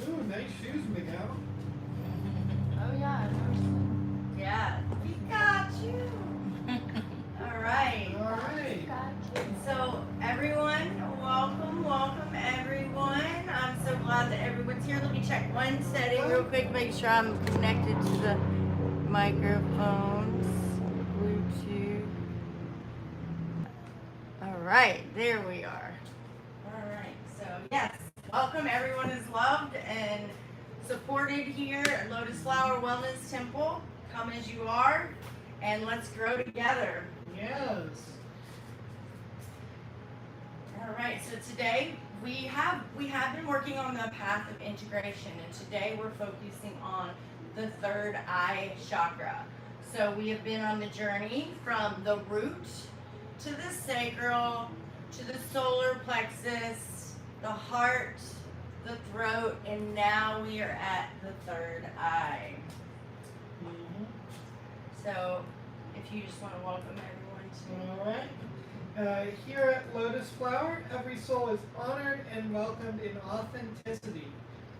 Ooh, nice shoes, Miguel. Oh yeah, Yeah, we got you. All right. All right. So everyone, welcome everyone. I'm so glad that everyone's here. Let me check one setting real quick, make sure I'm connected to the microphones, Bluetooth. All right, there we are. All right, so yes, welcome. Everyone is loved and supported here at Lotus Flower Wellness Temple. Come as you are, and let's grow together. Yes. All right, so today we have been working on the path of integration, and today we're focusing on the third eye chakra. So we have been on the journey from the root to the sacral to the solar plexus, the heart, the throat, and now we are at the third eye. Mm-hmm. So if you just want to welcome everyone to. All right. Here at Lotus Flower, every soul is honored and welcomed in authenticity.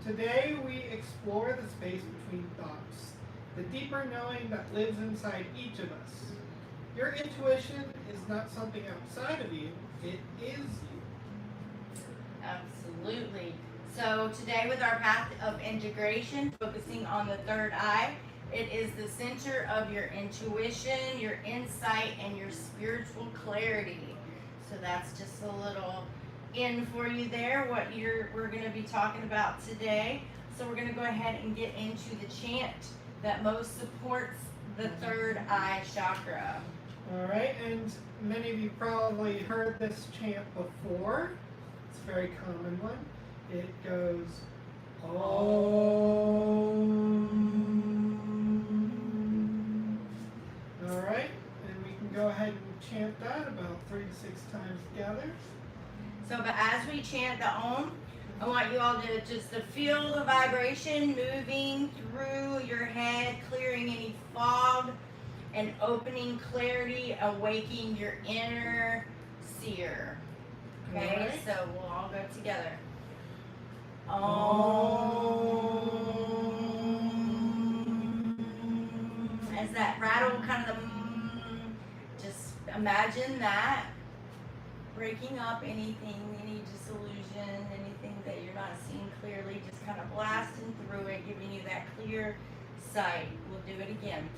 Today we explore the space between thoughts, the deeper knowing that lives inside each of us. Your intuition is not something outside of you, it is you. Absolutely. So today with our path of integration, focusing on the third eye, it is the center of your intuition, your insight, and your spiritual clarity. So that's just a little in for you there, what we're going to be talking about today. So we're going to go ahead and get into the chant that most supports the third eye chakra. All right, and many of you probably heard this chant before. It's a very common one. It goes, Om. All right, and we can go ahead and chant that about 3 to 6 times together. So, but as we chant the Om, I want you all to just to feel the vibration moving through your head, clearing any fog and opening clarity, awakening your inner seer. Okay, Alright. so we'll all go together. As that rattle kind of just imagine that breaking up anything, any disillusion, anything that you're not seeing clearly, just kind of blasting through it, giving you that clear sight. We'll do it again.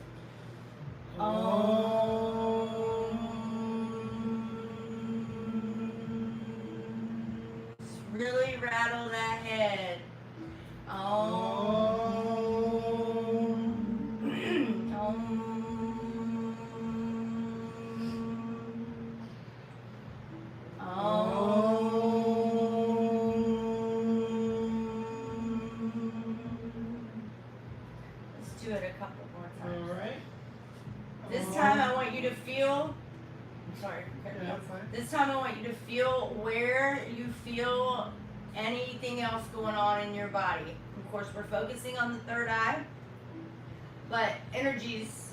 Just really rattle that head. Let's do it a couple more times. All right. This time I want you to feel, I'm sorry, Yeah, fine. this time I want you to feel where you feel anything else going on in your body. Of course, we're focusing on the third eye, but energies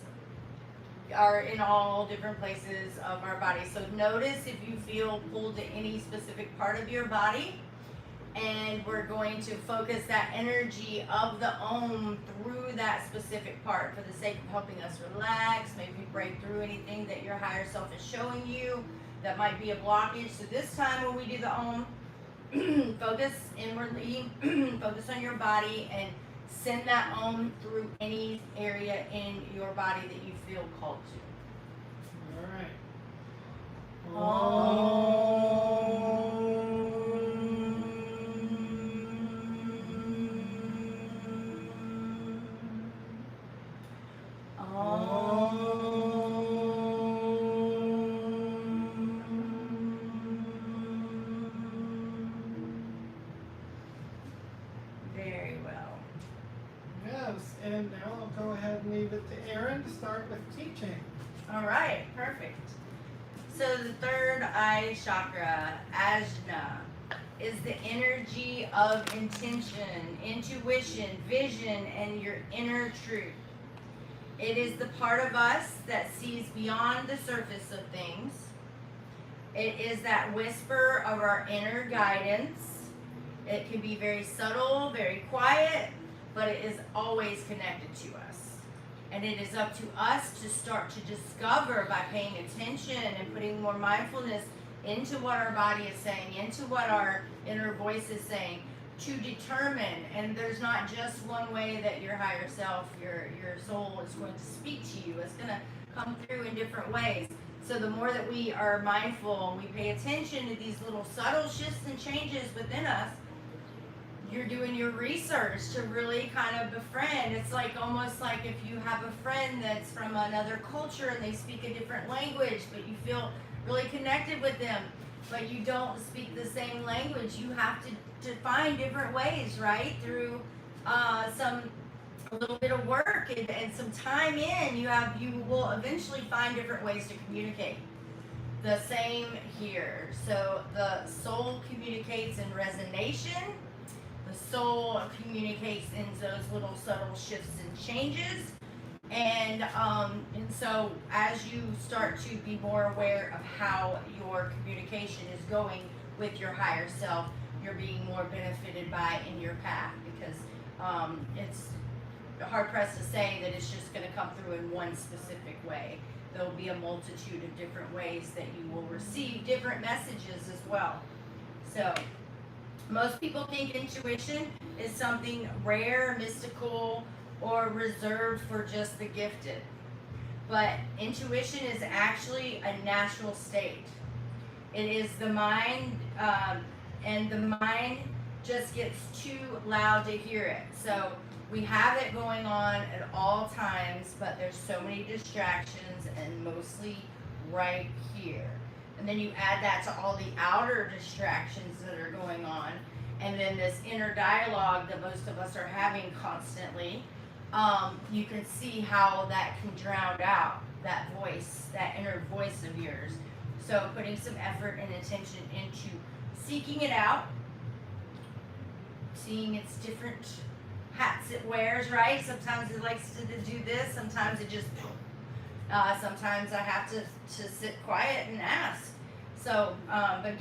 are in all different places of our body. So notice if you feel pulled to any specific part of your body, and we're going to focus that energy of the Om through that specific part for the sake of helping us relax, maybe break through anything that your higher self is showing you that might be a blockage. So this time when we do the Om, focus inwardly, focus on your body, and send that Om through any area in your body that you feel called to. All right. Very well. Yes, and now I'll go ahead and leave it to Aaron to start with teaching. All right, perfect. So the third eye chakra, Ajna, is the energy of intention, intuition, vision, and your inner truth. It is the part of us that sees beyond the surface of things. It is that whisper of our inner guidance. It can be very subtle, very quiet, but it is always connected to us. And it is up to us to start to discover by paying attention and putting more mindfulness into what our body is saying, into what our inner voice is saying, to determine. And there's not just one way that your higher self, your soul is going to speak to you. It's going to come through in different ways. So the more that we are mindful and we pay attention to these little subtle shifts and changes within us, you're doing your research to really kind of befriend. It's like almost like if you have a friend that's from another culture and they speak a different language, but you feel really connected with them, but you don't speak the same language. You have to find different ways, right? Through a little bit of work and some time in, you will eventually find different ways to communicate. The same here. So the soul communicates in resonation. The soul communicates in those little subtle shifts and changes. And so as you start to be more aware of how your communication is going with your higher self, you're being more benefited by in your path, because it's hard pressed to say that it's just going to come through in one specific way. There will be a multitude of different ways that you will receive different messages as well. So most people think intuition is something rare, mystical, or reserved for just the gifted. But intuition is actually a natural state. It is the mind, and the mind just gets too loud to hear it. So we have it going on at all times, but there's so many distractions, and mostly right here. And then you add that to all the outer distractions that are going on, and then this inner dialogue that most of us are having constantly. You can see how that can drown out that voice, that inner voice of yours. So putting some effort and attention into seeking it out, seeing its different hats it wears, right? Sometimes it likes to do this, sometimes it just, sometimes I have to sit quiet and ask. So, but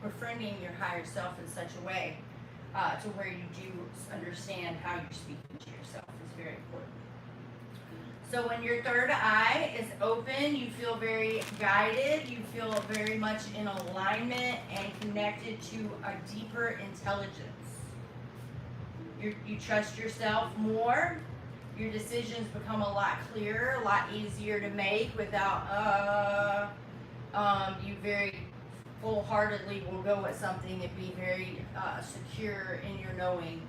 befriending your higher self in such a way to where you do understand how you're speaking to yourself is very important. So when your third eye is open, you feel very guided, you feel very much in alignment and connected to a deeper intelligence. You trust yourself more. Your decisions become a lot clearer, a lot easier to make without you very full-heartedly will go with something and be very secure in your knowing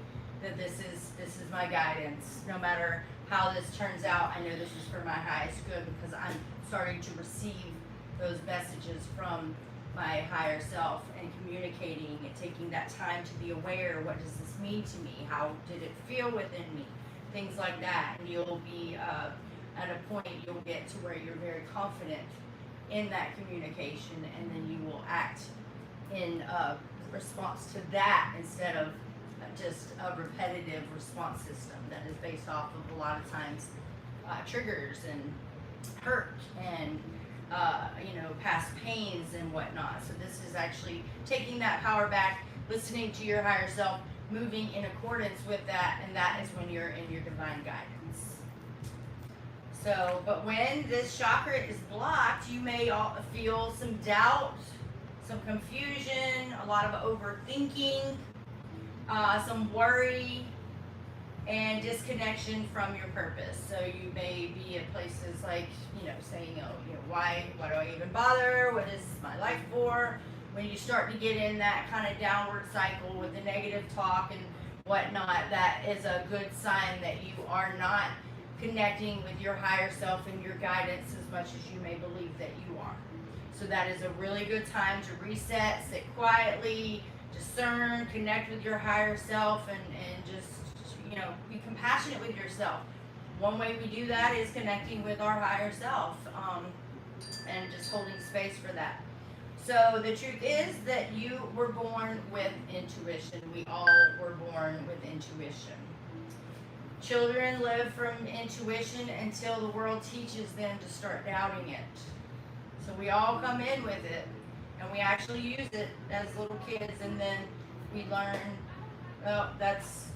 that this is my guidance. No matter how this turns out, I know this is for my highest good, because I'm starting to receive those messages from my higher self and communicating and taking that time to be aware. What does this mean to me? How did it feel within me? Things like that. And you'll be at a point you'll get to where you're very confident in that communication, and then you will act in response to that instead of just a repetitive response system that is based off of a lot of times triggers and hurt and past pains and whatnot. So this is actually taking that power back, listening to your higher self, moving in accordance with that, and that is when you're in your divine guidance. So, but when this chakra is blocked, you may feel some doubt, some confusion, a lot of overthinking, some worry, and disconnection from your purpose. So you may be at places like, saying, why do I even bother? What is my life for? When you start to get in that kind of downward cycle with the negative talk and whatnot, that is a good sign that you are not connecting with your higher self and your guidance as much as you may believe that you are. So that is a really good time to reset, sit quietly, discern, connect with your higher self, and just, be compassionate with yourself. One way we do that is connecting with our higher self, and just holding space for that. So the truth is that you were born with intuition. We all were born with intuition. Children live from intuition until the world teaches them to start doubting it. So we all come in with it, and we actually use it as little kids, and then we learn, well, that's,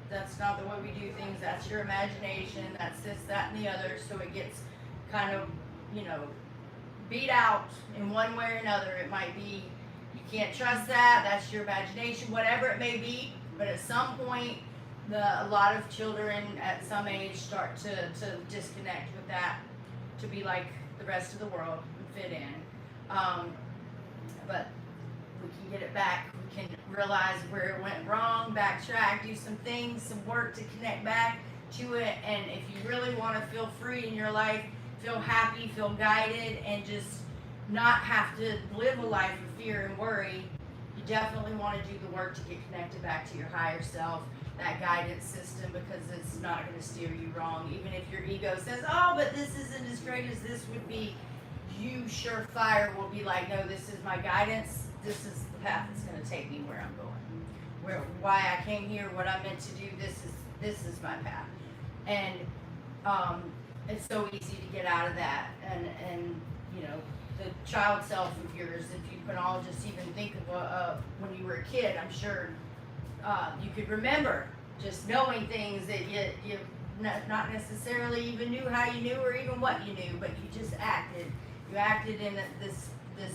that's not the way we do things. That's your imagination. That's this, that, and the other. So it gets kind of, beat out in one way or another. It might be, you can't trust that. That's your imagination, whatever it may be. But at some point, a lot of children at some age start to disconnect with that, to be like the rest of the world and fit in. But we can get it back. We can realize where it went wrong, backtrack, do some things, some work to connect back to it. And if you really want to feel free in your life, feel happy, feel guided, and just not have to live a life of fear and worry, you definitely want to do the work to get connected back to your higher self, that guidance system, because it's not going to steer you wrong. Even if your ego says, oh, but this isn't as great as this would be, you surefire will be like, no, this is my guidance. This is the path that's going to take me where I'm going. Why I came here, what I'm meant to do, this is my path. And it's so easy to get out of that. And the child self of yours, if you can all just even think of when you were a kid, I'm sure you could remember just knowing things that you not necessarily even knew how you knew or even what you knew, but you just acted. You acted in this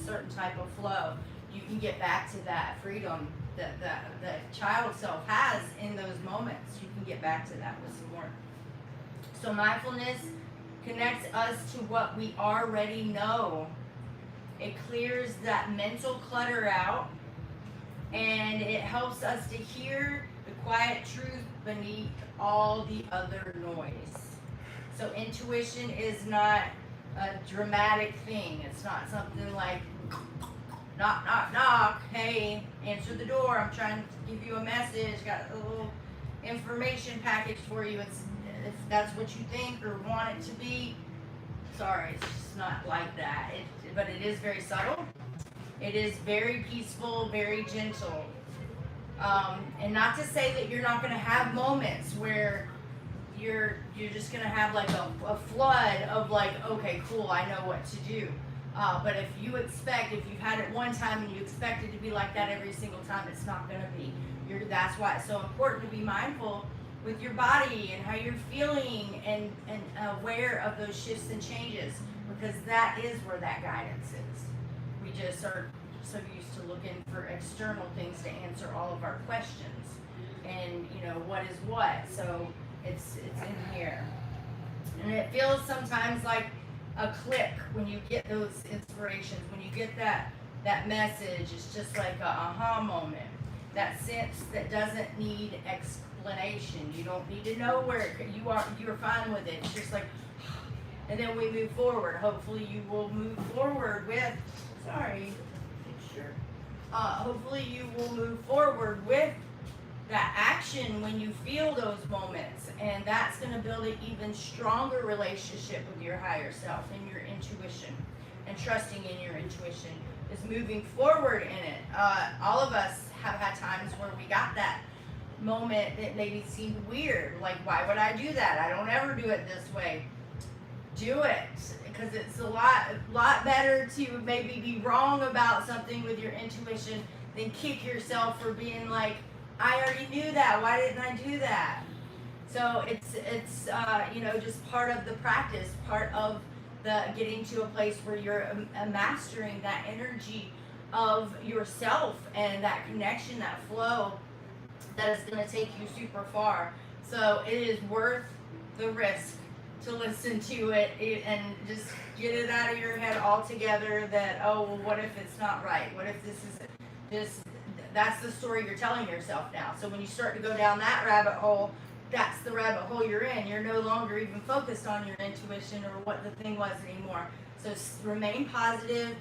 certain type of flow. You can get back to that freedom that the child self has in those moments. You can get back to that with some work. So mindfulness connects us to what we already know. It clears that mental clutter out, and it helps us to hear the quiet truth beneath all the other noise. So intuition is not a dramatic thing. It's not something like knock, knock, knock, hey, answer the door, I'm trying to give you a message, got a little information package for you. It's, if that's what you think or want it to be, sorry, it's just not like that. But it is very subtle. It is very peaceful, very gentle. And not to say that you're not going to have moments where you're just going to have like a flood of like, okay, cool, I know what to do. But if you've had it one time and you expect it to be like that every single time, it's not going to be. That's why it's so important to be mindful with your body and how you're feeling and aware of those shifts and changes, because that is where that guidance is. We just are so used to looking for external things to answer all of our questions, and what is what. So it's in here, and it feels sometimes like a click when you get those inspirations, when you get that message. It's just like a aha moment, that sense that doesn't need explanation. You don't need to know where you're fine with it. It's just like, and then we move forward. Hopefully you will move forward with, hopefully you will move forward with that action when you feel those moments, and that's going to build an even stronger relationship with your higher self and your intuition, and trusting in your intuition is moving forward in it. All of us have had times where we got that moment that maybe seemed weird, like, why would I do that? I don't ever do it this way. Do it, because it's a lot better to maybe be wrong about something with your intuition than kick yourself for being like, I already knew that, why didn't I do that? So it's just part of the practice, part of the getting to a place where you're mastering that energy of yourself and that connection, that flow that is going to take you super far. So it is worth the risk to listen to it and just get it out of your head altogether that, oh, well, what if it's not right? What if this isn't this? That's the story you're telling yourself now. So when you start to go down that rabbit hole, that's the rabbit hole you're in. You're no longer even focused on your intuition or what the thing was anymore. So remain positive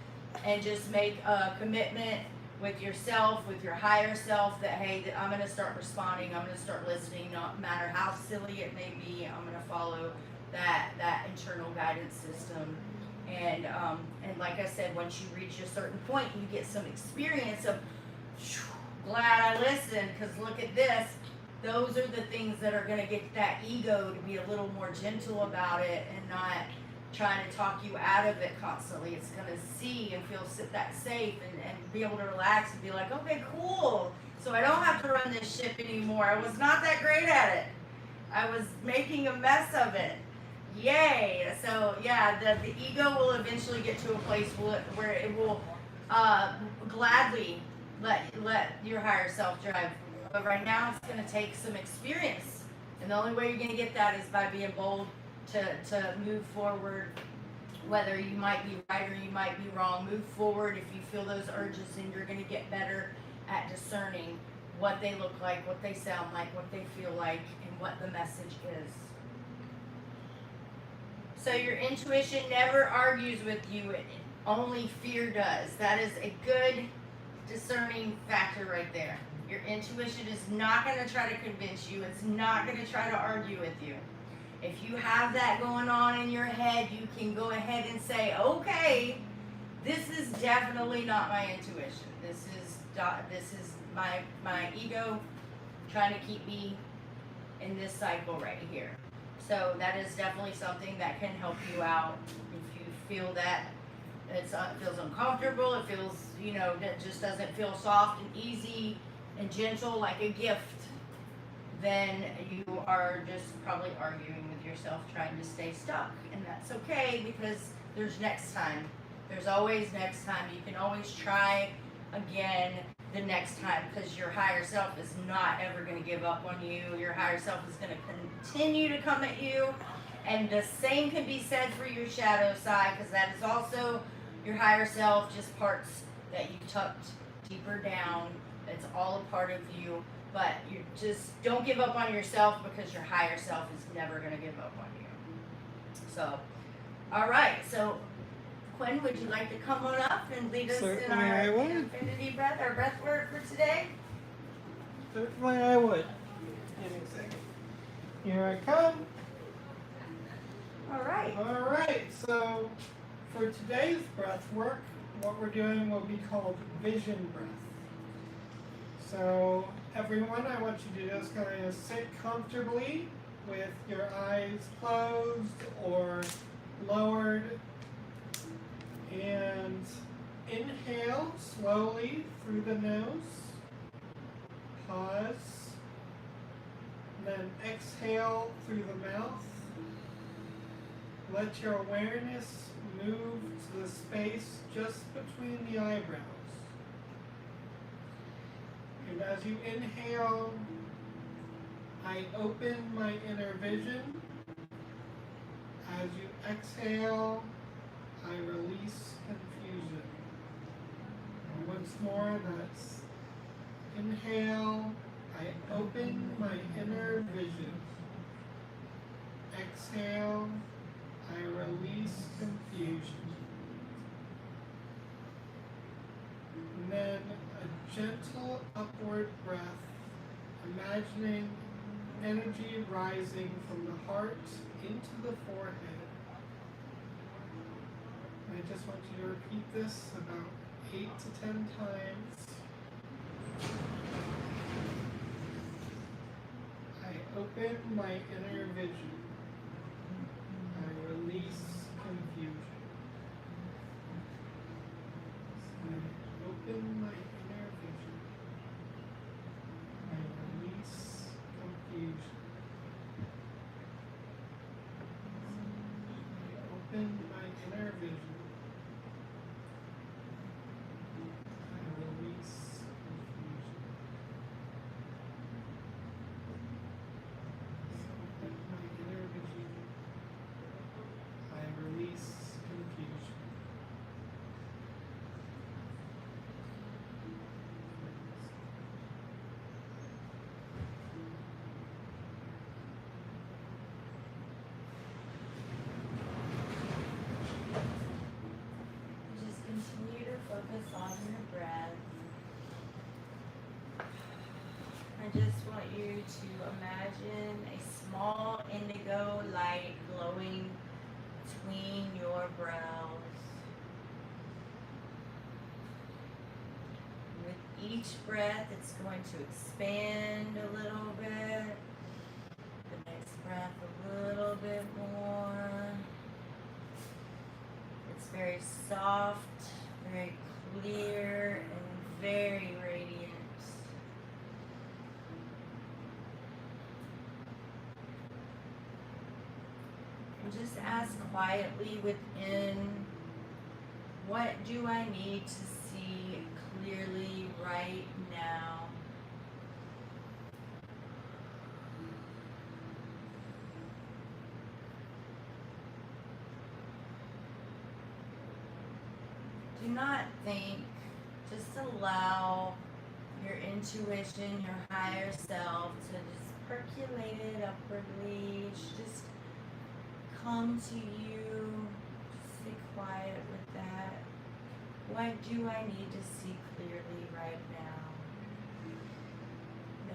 and just make a commitment with yourself, with your higher self, that, hey, I'm going to start responding. I'm going to start listening, no matter how silly it may be. I'm going to follow that internal guidance system. And like I said, once you reach a certain point, you get some experience of, glad I listened, because look at this. Those are the things that are going to get that ego to be a little more gentle about it and not trying to talk you out of it constantly. It's going to see and feel that safe and be able to relax and be like, okay, cool. So I don't have to run this ship anymore. I was not that great at it. I was making a mess of it. Yay. So yeah, the ego will eventually get to a place where it will gladly let your higher self drive. But right now it's going to take some experience. And the only way you're going to get that is by being bold to move forward, whether you might be right or you might be wrong. Move forward if you feel those urges, and you're going to get better at discerning what they look like, what they sound like, what they feel like, and what the message is. So your intuition never argues with you, only fear does. That is a good discerning factor right there. Your intuition is not going to try to convince you. It's not going to try to argue with you. If you have that going on in your head, you can go ahead and say, okay, this is definitely not my intuition. This is my ego trying to keep me in this cycle right here. So that is definitely something that can help you out if you feel that it feels uncomfortable. It feels, that just doesn't feel soft and easy and gentle like a gift. Then you are just probably arguing with yourself, trying to stay stuck. And that's okay, because there's next time. There's always next time. You can always try again the next time, because your higher self is not ever going to give up on you. Your higher self is going to continue to come at you. And the same can be said for your shadow side, because that is also your higher self, just parts that you tucked deeper down. It's all a part of you. But you just don't give up on yourself, because your higher self is never going to give up on you. So, all right. So, Quinn, would you like to come on up and lead us Certainly in our I would. infinity breath, our breath work for today? Certainly I would. Give me a second. Here I come. All right. All right, so for today's breath work, what we're doing will be called vision breath. So everyone, I want you to just kind of sit comfortably with your eyes closed or lowered, and inhale slowly through the nose, pause, then exhale through the mouth. Let your awareness move to the space just between the eyebrows. And as you inhale, I open my inner vision. As you exhale, I release confusion. And once more, that's inhale, I open my inner vision. Exhale, I release confusion. And then a gentle upward breath, imagining energy rising from the heart into the forehead. And I just want you to repeat this about 8 to 10 times. I open my inner vision. I release confusion. I open my inner vision. I release confusion. I open my inner vision. I release confusion. I open my inner vision. I release confusion. Just continue to focus on your breath. I just want you to imagine a small indigo light glowing between your brows. With each breath, it's going to expand a little bit. The next breath, a little bit more. soft, very clear, and very radiant. And just ask quietly within, what do I need to see clearly right now? Do not think, just allow your intuition, your higher self to just percolate it upwardly. It should just come to you. Just sit quiet with that. What do I need to see clearly right now?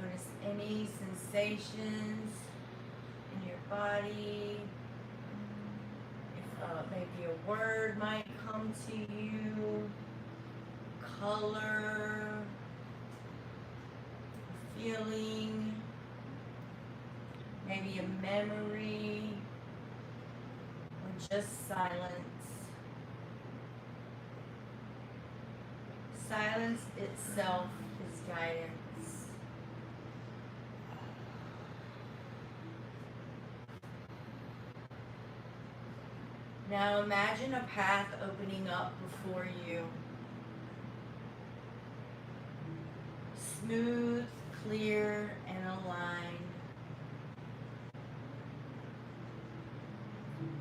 Notice any sensations in your body. Maybe a word might come to you, color, feeling, maybe a memory, or just silence. Silence itself is guidance. Now imagine a path opening up before you. Smooth, clear, and aligned.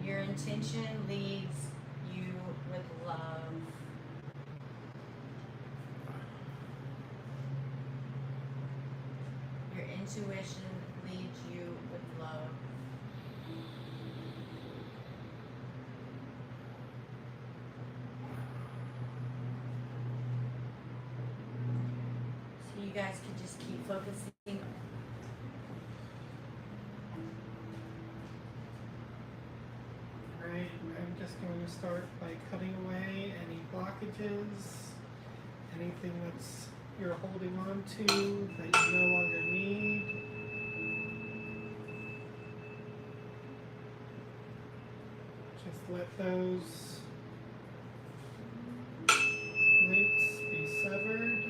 Your intention leads you with love. Your intuition leads you with love. You guys can just keep focusing. Alright, I'm just going to start by cutting away any blockages, anything that's you're holding on to that you no longer need. Just let those links be severed.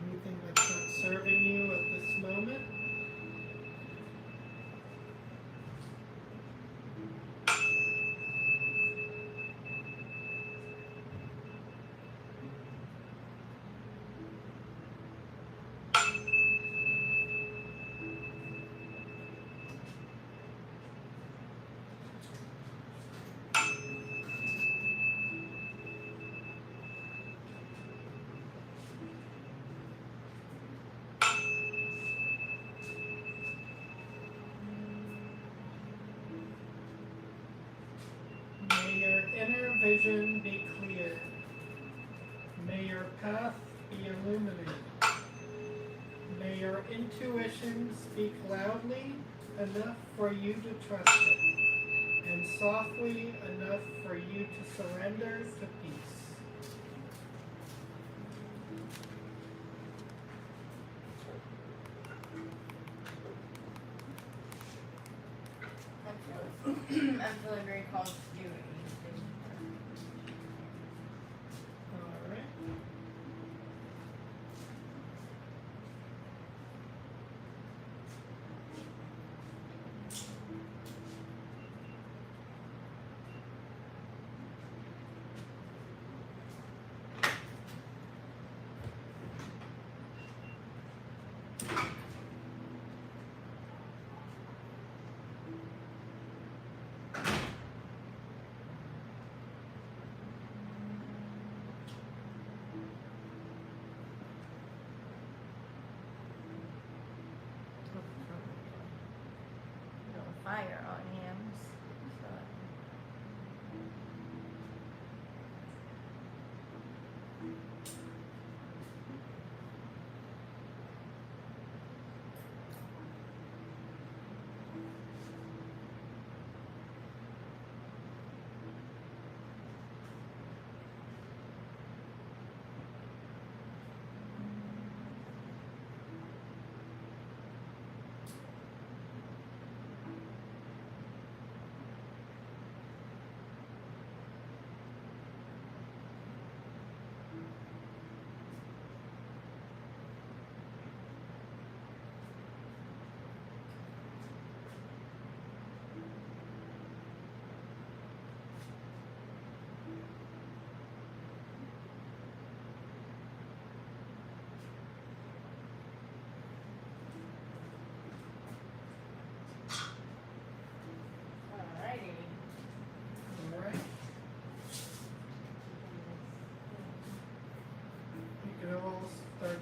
Anything that's not serving you at this moment. May your inner vision be clear. May your path be illuminated. May your intuition speak loudly enough for you to trust it, and softly enough for you to surrender to peace. I'm feeling very called to do it. Alright. Fire on hams. So.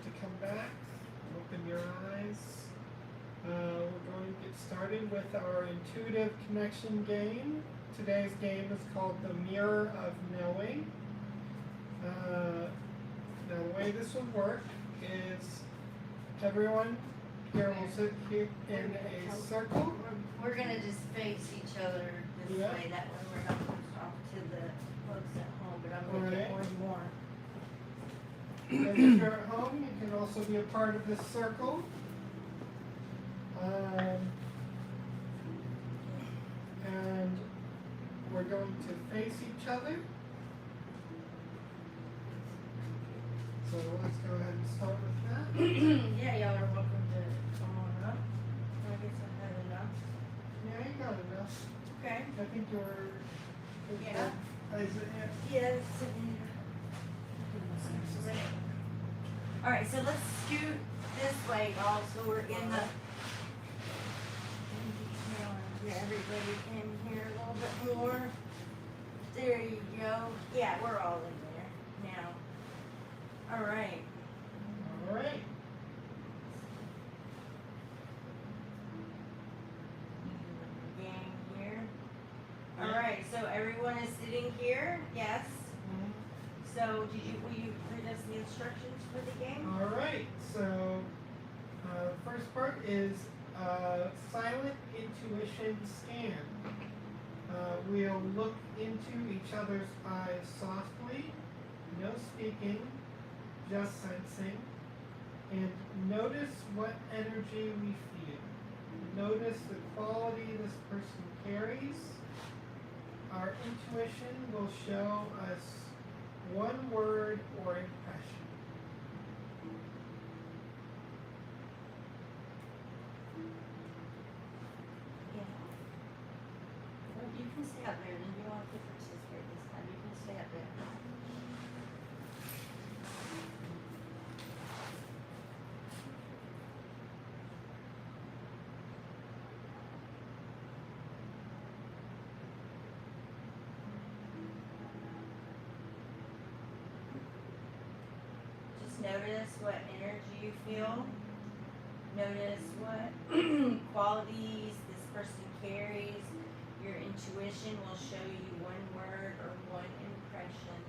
to come back. Open your eyes. We're going to get started with our intuitive connection game. Today's game is called the Mirror of Knowing. Now the way this will work is everyone here will sit here in a circle. We're gonna just face each other this Yeah. way. That way we're not pushed off to the folks at home. But I'm gonna get more and more. And if you're at home, you can also be a part of this circle. And we're going to face each other. So let's go ahead and start with that. Yeah, y'all are welcome to come on up. I guess I had enough. Yeah, you got enough. Okay. I think you're. Yeah. Isaiah. Yes. All right, so let's scoot this way, y'all. So we're in the. Get everybody in here a little bit more. There you go. Yeah, we're all in there now. All right. All right. Gang here. All right. So everyone is sitting here. Yes. So will you read us the instructions for the game? All right. So first part is silent intuition scan. We'll look into each other's eyes softly, no speaking, just sensing, and notice what energy we feel. Notice the quality this person carries. Our intuition will show us one word or impression. Yeah. Well, you can stay up there, and you don't have to participate this time. You can stay up there. Just notice what energy you feel. Notice what qualities this person carries. Your intuition will show you one word or one impression.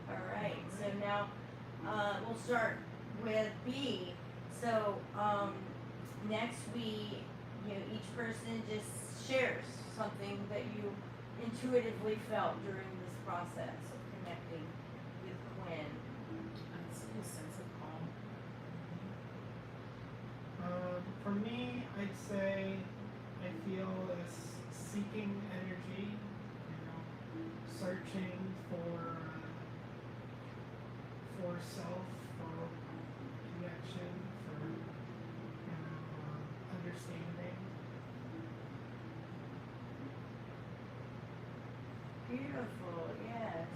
Alright, so now we'll start with B. So next each person just shares something that you intuitively felt during this process of connecting with Quinn. That's a sense of calm. For me, I'd say I feel this seeking energy, searching for self, for connection, for understanding. Beautiful, yes.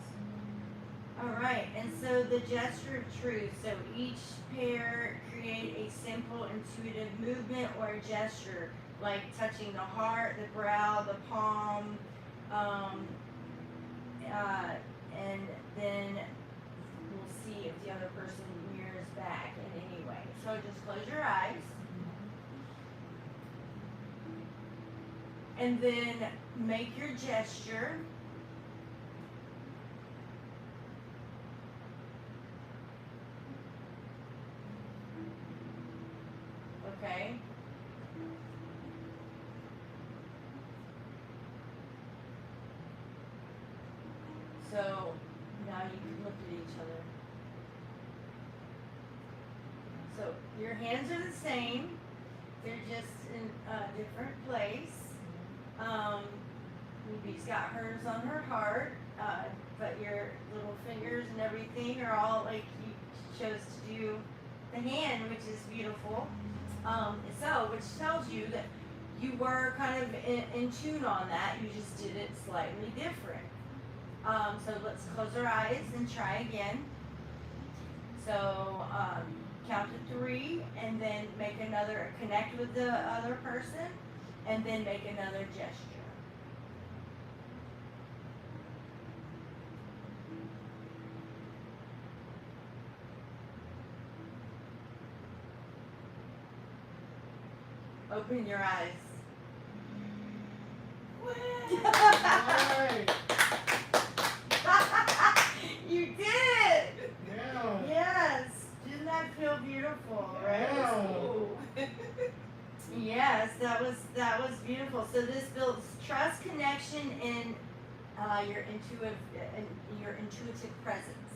Alright, and so the gesture of truth. So each pair create a simple intuitive movement or a gesture, like touching the heart, the brow, the palm, and then we'll see if the other person mirrors back in any way. So just close your eyes. And then make your gesture. Okay. So now you can look at each other. So your hands are the same. They're just in a different place. Ruby's got hers on her heart, but your little fingers and everything are all like you chose to do the hand, which is beautiful. Which tells you that you were kind of in tune on that. You just did it slightly different. So let's close our eyes and try again. So count to 3 and then make another, connect with the other person and then make another gesture. Open your eyes. Alright. You did it! Yeah. Yes. Didn't that feel beautiful, right? Yeah. Yes, that was beautiful. So this builds trust, connection, and your intuitive presence.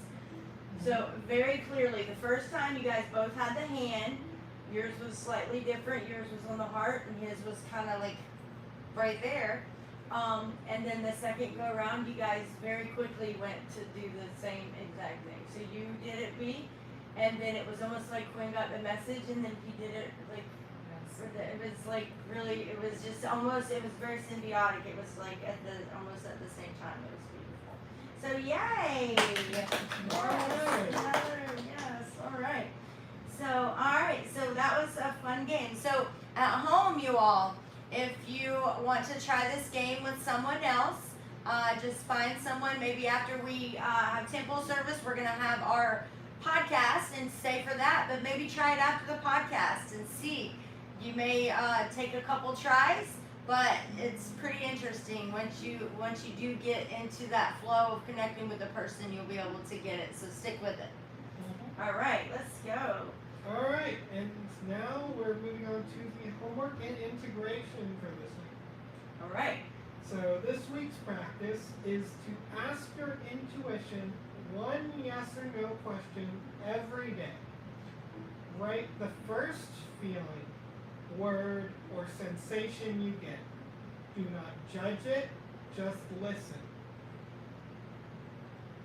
So very clearly, the first time you guys both had the hand, yours was slightly different. Yours was on the heart, and his was kind of like right there. And then the second go around, you guys very quickly went to do the same exact thing. So you did it, B, and then it was almost like Quinn got the message, and then he did it like. It was like really, it was just almost, it was very symbiotic. It was like almost at the same time. It was beautiful. So yay! Yes, all right. So, all right, so that was a fun game. So at home, you all, if you want to try this game with someone else, just find someone, maybe after we have temple service, we're gonna have our podcast and stay for that, but maybe try it after the podcast and see. You may take a couple tries, but it's pretty interesting. Once you do get into that flow of connecting with the person, you'll be able to get it. So stick with it. All right, let's go. All right, and now we're moving on to the homework and integration for this week. All right. So this week's practice is to ask your intuition one yes or no question every day. Write the first feeling, word, or sensation you get. Do not judge it, just listen.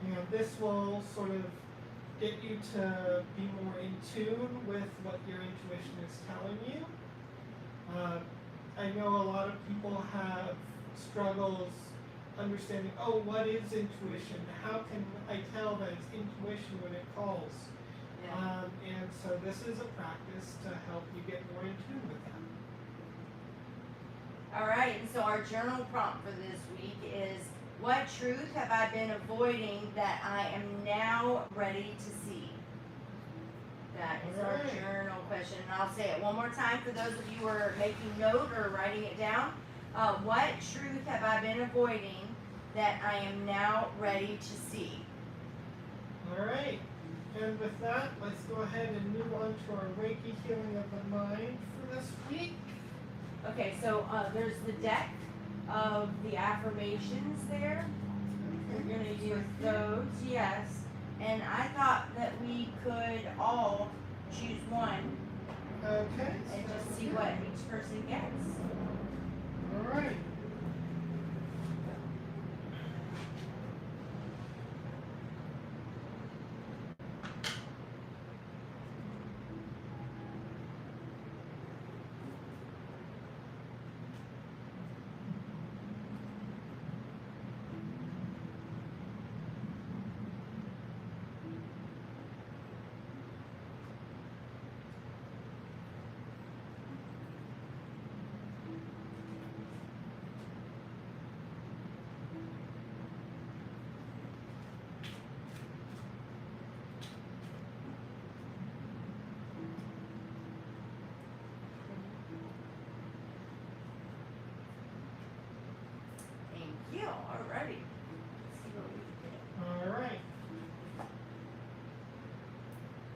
And this will sort of get you to be more in tune with what your intuition is telling you. I know a lot of people have struggles understanding, oh, what is intuition? How can I tell that it's intuition when it calls? Yeah. And so this is a practice to help you get more in tune with that. All right, and so our journal prompt for this week is, what truth have I been avoiding that I am now ready to see? That is our Alright. journal question. And I'll say it one more time for those of you who are making note or writing it down. What truth have I been avoiding that I am now ready to see? All right. And with that, let's go ahead and move on to our Reiki healing of the mind for this week. Okay, so there's the deck of the affirmations there. We're going to use those, yes. And I thought that we could all choose one Okay. and just see what each person gets. All right. Thank you. Alrighty. Let's see what we get. All right.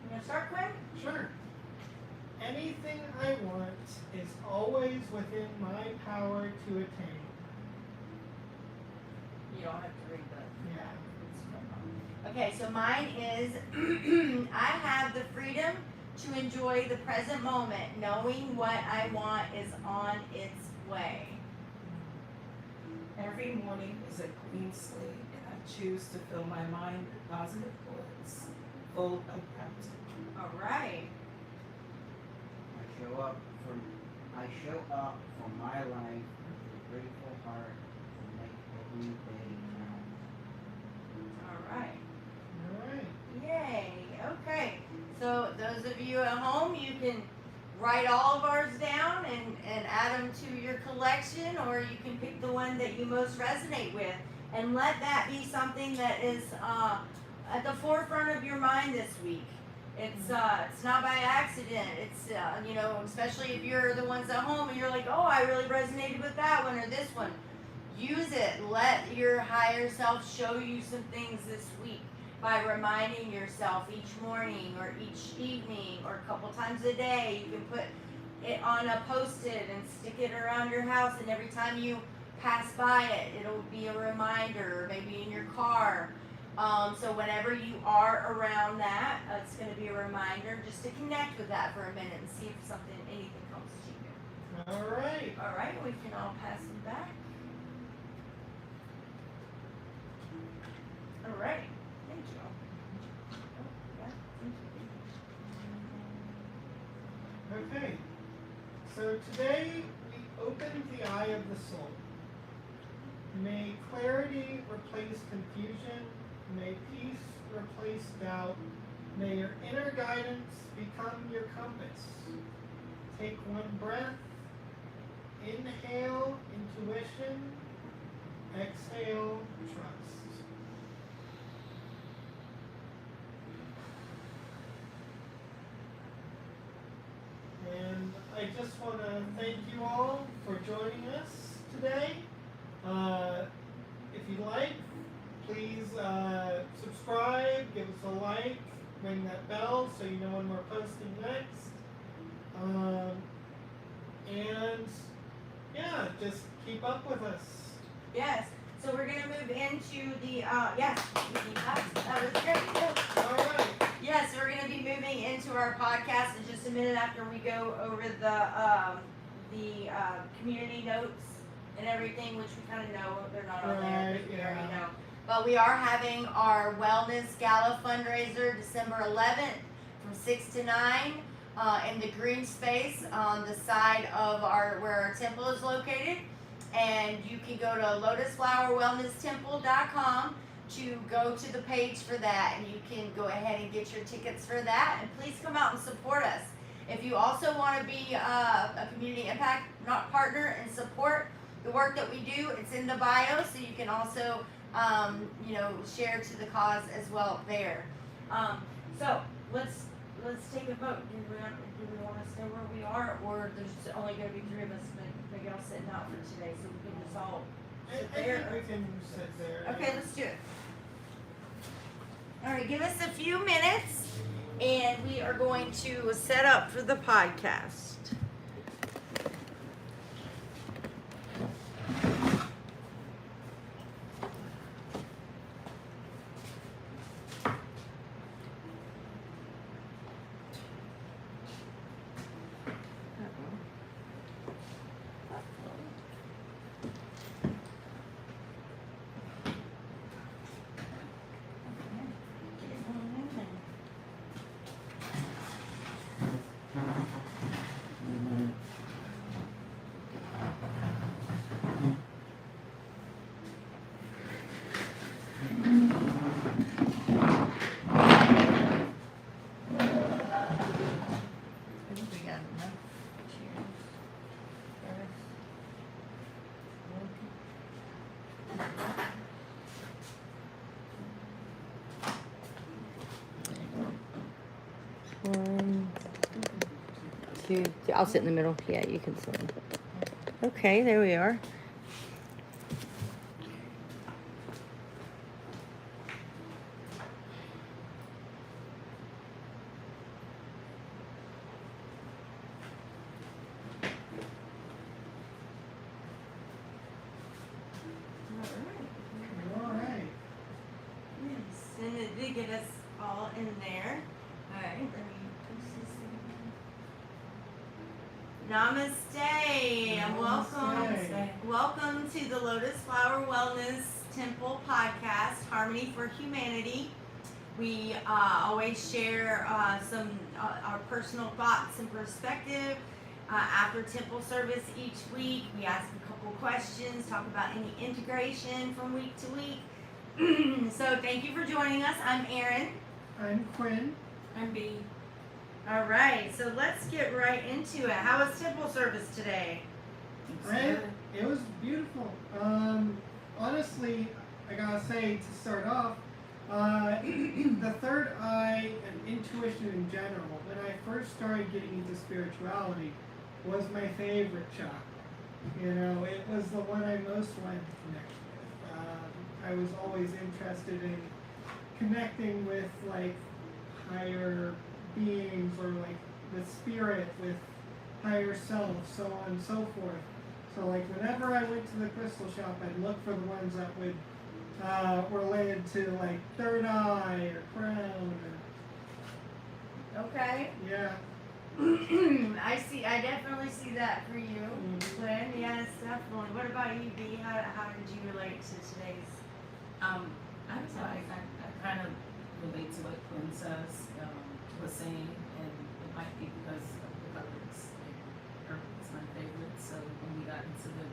You want to start, Quinn? Sure. Anything I want is always within my power to attain. You don't have to read that. Yeah. Okay, so mine is I have the freedom to enjoy the present moment, knowing what I want is on its way. Every morning is a clean slate, and I choose to fill my mind with positive thoughts, full of gratitude. All right. I show up for I show up for my life with a grateful heart and make every day count. Alright. Alright. Yay. Okay. So those of you at home, you can write all of ours down and add them to your collection, or you can pick the one that you most resonate with. And let that be something that is at the forefront of your mind this week. It's not by accident. It's especially if you're the ones at home and you're like, oh, I really resonated with that one or this one. Use it. Let your higher self show you some things this week by reminding yourself each morning or each evening or a couple times a day. You can put it on a post-it and stick it around your house, and every time you pass by it, it'll be a reminder, maybe in your car. So whenever you are around that, it's going to be a reminder just to connect with that for a minute and see if anything comes to you. Alright. All right, we can all pass them back. All right, thank you. Oh, yeah, thank you. Okay. So today we opened the eye of the soul. May clarity replace confusion. May peace replace doubt. May your inner guidance become your compass. Take one breath. Inhale, intuition. Exhale, trust. And I just want to thank you all for joining us today. If you like, please subscribe, give us a like, ring that bell so you know when we're posting next. And yeah, just keep up with us. Yes. So we're gonna move into the yes. That was great. All right. Yes, we're gonna be moving into our podcast in just a minute after we go over the community notes and everything, which we kind of know they're not on there. Right, We yeah. already know. But we are having our wellness gala fundraiser December 11th from 6 to 9 in the green space on the side of where our temple is located. And you can go to lotusflowerwellnesstemple.com to go to the page for that, and you can go ahead and get your tickets for that. And please come out and support us. If you also want to be a community impact partner and support the work that we do, it's in the bio, so you can also share to the cause as well there. So let's take a vote. Do we want to stay where we are, or there's only going to be 3 of us? Maybe I'll sit out for today, so we can just all I sit think there. we can sit there. Okay, let's do it. All right, give us a few minutes, and we are going to set up for the podcast. I'll sit in the middle. Yeah, you can sit. Okay, there we are. All right. Yes, and it did get us all in there. All right, let me push this in. Namaste, and welcome. Namaste. Welcome to the Lotus Flower Wellness Temple podcast, Harmony for Humanity. We always share some our personal thoughts and perspective after temple service each week. We ask a couple questions, talk about any integration from week to week. So thank you for joining us. I'm Erin. I'm Quinn. I'm B. All right, so let's get right into it. How was temple service today? It was beautiful. Honestly, I gotta say to start off, the third eye and intuition in general, when I first started getting into spirituality, was my favorite chakra. You know, it was the one I most wanted to connect with. I was always interested in connecting with like higher beings or like the spirit with higher self, so on and so forth. So like whenever I went to the crystal shop, I'd look for the ones that would related to like third eye or crown or Okay. yeah. I definitely see that for you, Quinn. Yes, definitely. What about you, B? How did you relate to today's? I kind of relate to what Quinn was saying, and it might be because of the colors. Like, purple is my favorite, so when we got into the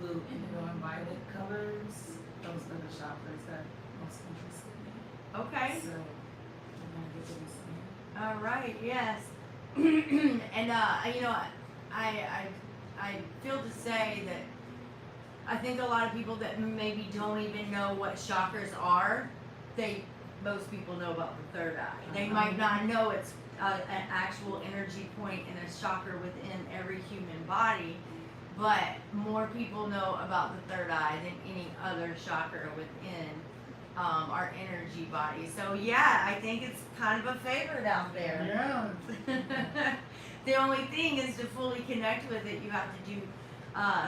blue, indigo, and violet colors, those are the chakras that most interested me. Okay. So I'm gonna get to this thing. All right. Yes. And you know, I feel to say that I think a lot of people that maybe don't even know what chakras are, most people know about the third eye. They might not know it's an actual energy point and a chakra within every human body, but more people know about the third eye than any other chakra within our energy body. So yeah, I think it's kind of a favorite out there. Yeah. The only thing is to fully connect with it, you have to do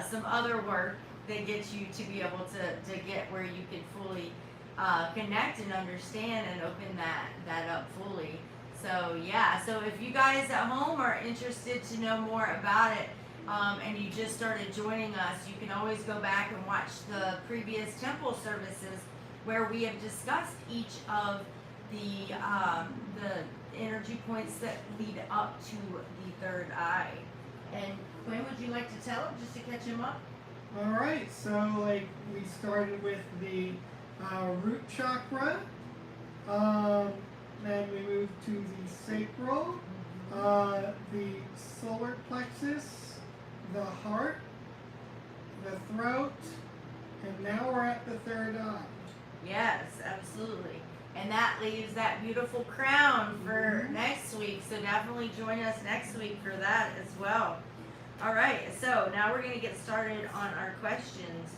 some other work that gets you to be able to get where you can fully connect and understand and open that up fully. So yeah, so if you guys at home are interested to know more about it, and you just started joining us, you can always go back and watch the previous temple services where we have discussed each of the energy points that lead up to the third eye. And Quinn, would you like to tell him just to catch him up? All right. So like we started with the root chakra, then we moved to the sacral, the solar plexus, the heart, the throat, and now we're at the third eye. Yes, absolutely. And that leaves that beautiful crown for next week. So definitely join us next week for that as well. All right, so now we're going to get started on our questions.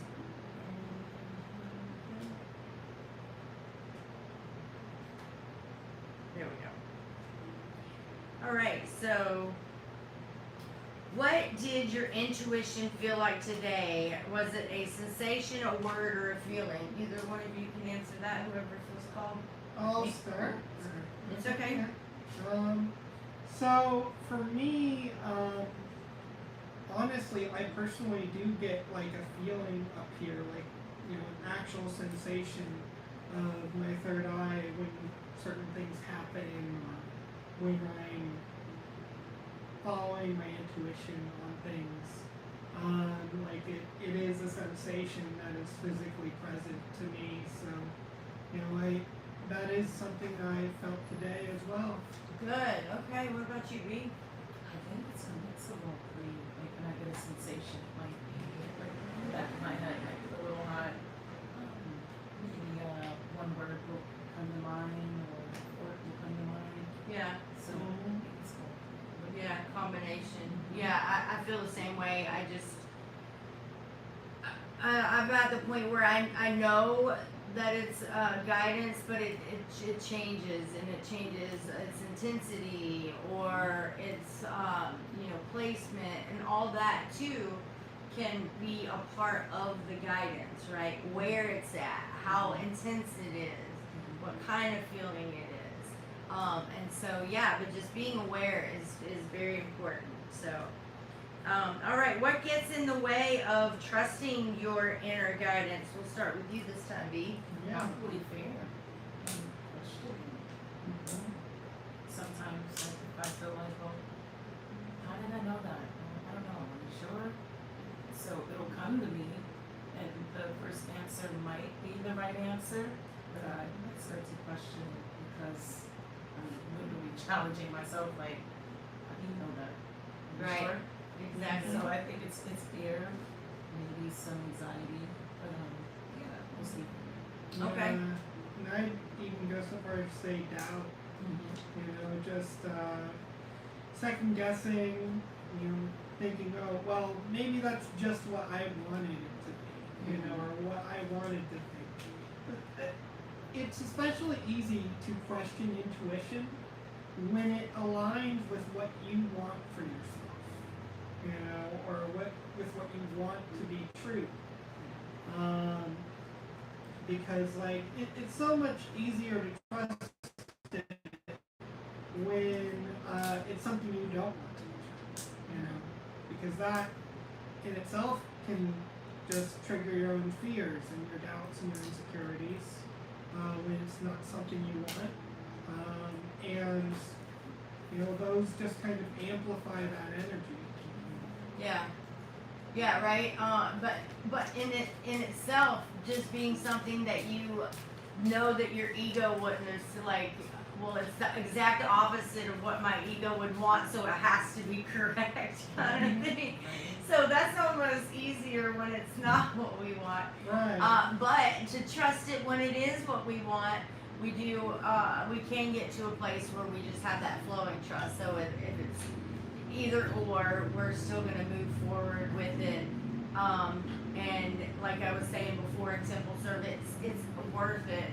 There we go. All right, so what did your intuition feel like today? Was it a sensation, a word, or a feeling? Either one of you can answer that, whoever feels called. I'll start. It's okay. So for me, honestly, I personally do get like a feeling up here, like an actual sensation of my third eye when certain things happen, or when I'm following my intuition on things. Like it is a sensation that is physically present to me. So, that is something I felt today as well. Good. Okay. What about you, B? I think it's a mix of all three. Like when I get a sensation, it might be like in the back of my head, like a little hot. Maybe one word will come to mind, or a word will come to mind. Yeah. So I think it's all three. Yeah. Combination. Yeah. I feel the same way. I'm at the point where I know that it's guidance, but it changes, and it changes its intensity or its placement, and all that too can be a part of the guidance, right? Where it's at, how intense it is, what kind of feeling it is, and so yeah, but just being aware is very important. So. All right, what gets in the way of trusting your inner guidance? We'll start with you this time, B. Yeah. Probably fair. Sometimes like, if I feel like, well, how did I know that? sure. So it'll come to me, and the first answer might be the right answer, but I start to question it because I'm literally challenging myself, like, how do you know that? Are you Right. sure? Exactly. So I think it's fear, maybe some anxiety, but yeah, we'll see. Okay. And I'd even go so far as to say doubt. You know, just second guessing. You know, thinking, oh well, maybe that's just what I wanted it to be. You know, or what I wanted to think. But it's especially easy to question intuition when it aligns with what you want for yourself. You know, or with what you want to be true. Because like it's so much easier to trust it when it's something you don't want to be true. You know, because that in itself can just trigger your own fears and your doubts and your insecurities when it's not something you want. And you know, those just kind of amplify that energy. Yeah. Yeah, right. But in itself, just being something that you know that your ego wouldn't have, like, well, it's the exact opposite of what my ego would want, so it has to be correct, kind of thing. So that's almost easier when it's not what we want. Right. But to trust it when it is what we want, we do. We can get to a place where we just have that flowing trust. So if it's either or, we're still going to move forward with it. And like I was saying before in Simple Serve, it's worth it.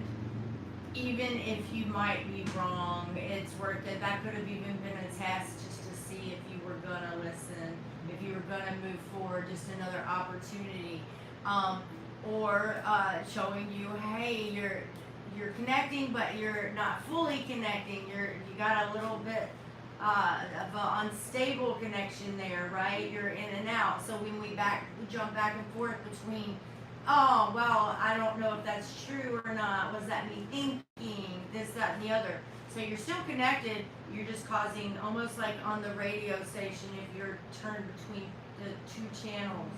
Even if you might be wrong, it's worth it. That could have even been a test just to see if you were going to listen, if you were going to move forward, just another opportunity. Or showing you, hey, you're connecting, but you're not fully connecting. You got a little bit of an unstable connection there, right? You're in and out. So when we jump back and forth between, oh, well, I don't know if that's true or not. Was that me thinking this, that, and the other? So you're still connected. You're just causing, almost like on the radio station, if you're turned between the two channels,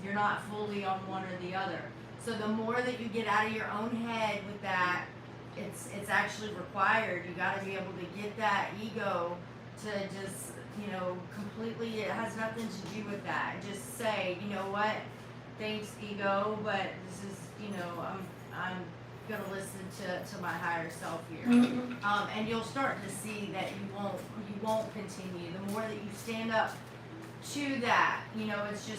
you're not fully on one or the other. So the more that you get out of your own head with that, it's actually required. You got to be able to get that ego to just, you know, completely, it has nothing to do with that. Just say, you know what, thanks ego, but this is, you know, I'm gonna listen to my higher self here. And you'll start to see that you won't continue. The more that you stand up to that, you know, it's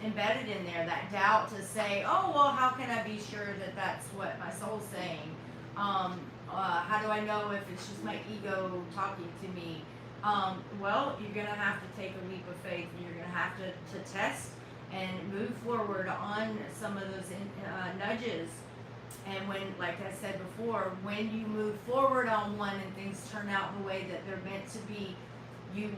embedded in there, that doubt to say, oh, well, how can I be sure that that's what my soul's saying? How do I know if it's just my ego talking to me? Well, you're going to have to take a leap of faith, and you're going to have to test and move forward on some of those nudges. And when, like I said before, when you move forward on one and things turn out the way that they're meant to be, you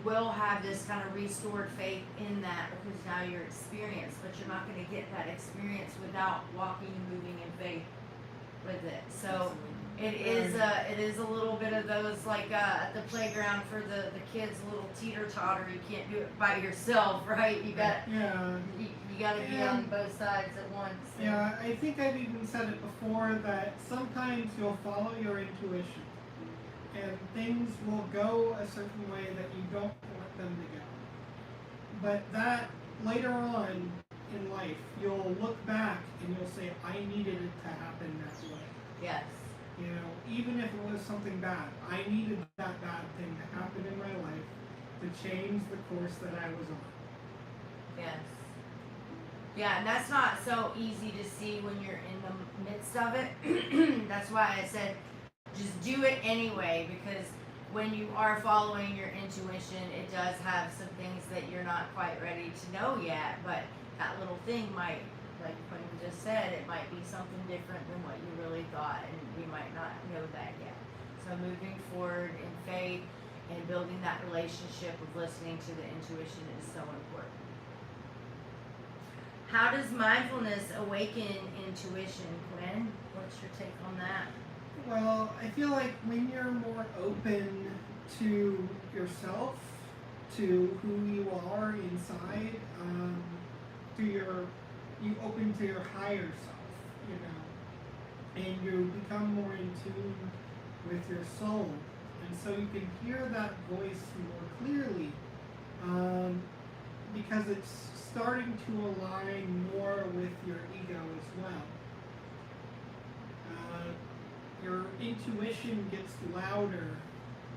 will have this kind of restored faith in that, because now you're experienced, but you're not going to get that experience without walking and moving in faith with it. So it is a little bit of those, like at the playground for the kids, a little teeter-totter. You can't do it by yourself, right? You got to be on both sides at once. Yeah, I think I've even said it before that sometimes you'll follow your intuition and things will go a certain way that you don't want them to go. But that later on in life, you'll look back and you'll say, I needed it to happen that way. Yes. You know, even if it was something bad, I needed that bad thing to happen in my life to change the course that I was on. Yes. Yeah, and that's not so easy to see when you're in the midst of it. That's why I said just do it anyway, because when you are following your intuition, it does have some things that you're not quite ready to know yet, but that little thing might, like Quinn just said, it might be something different than what you really thought, and we might not know that yet. So moving forward in faith and building that relationship of listening to the intuition is so important. How does mindfulness awaken intuition, Quinn? What's your take on that? Well, I feel like when you're more open to yourself to who you are inside, you open to your higher self, and you become more in tune with your soul, and so you can hear that voice more clearly, because it's starting to align more with your ego as well. Your intuition gets louder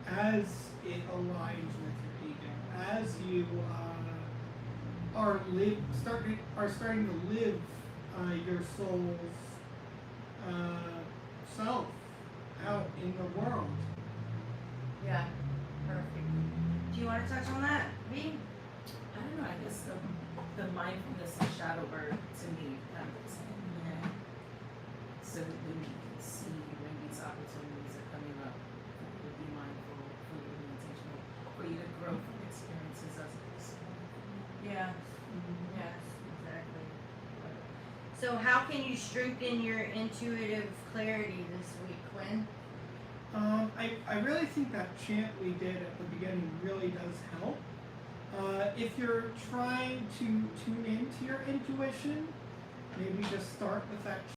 as it aligns with your ego, as you are starting to live your soul's self out in the world. Yeah, perfect. Do you want to touch on that, V? I don't know, I guess the mindfulness of shadow bird to me kind of the same. Yeah. So when you can see when these opportunities are coming up, for you to be mindful, for you to be intentional, for you to grow from experiences as a person. Yeah. Yes, exactly. So how can you strengthen your intuitive clarity this week, Quinn? I really think that chant we did at the beginning really does help. If you're trying to tune into your intuition, maybe just start with that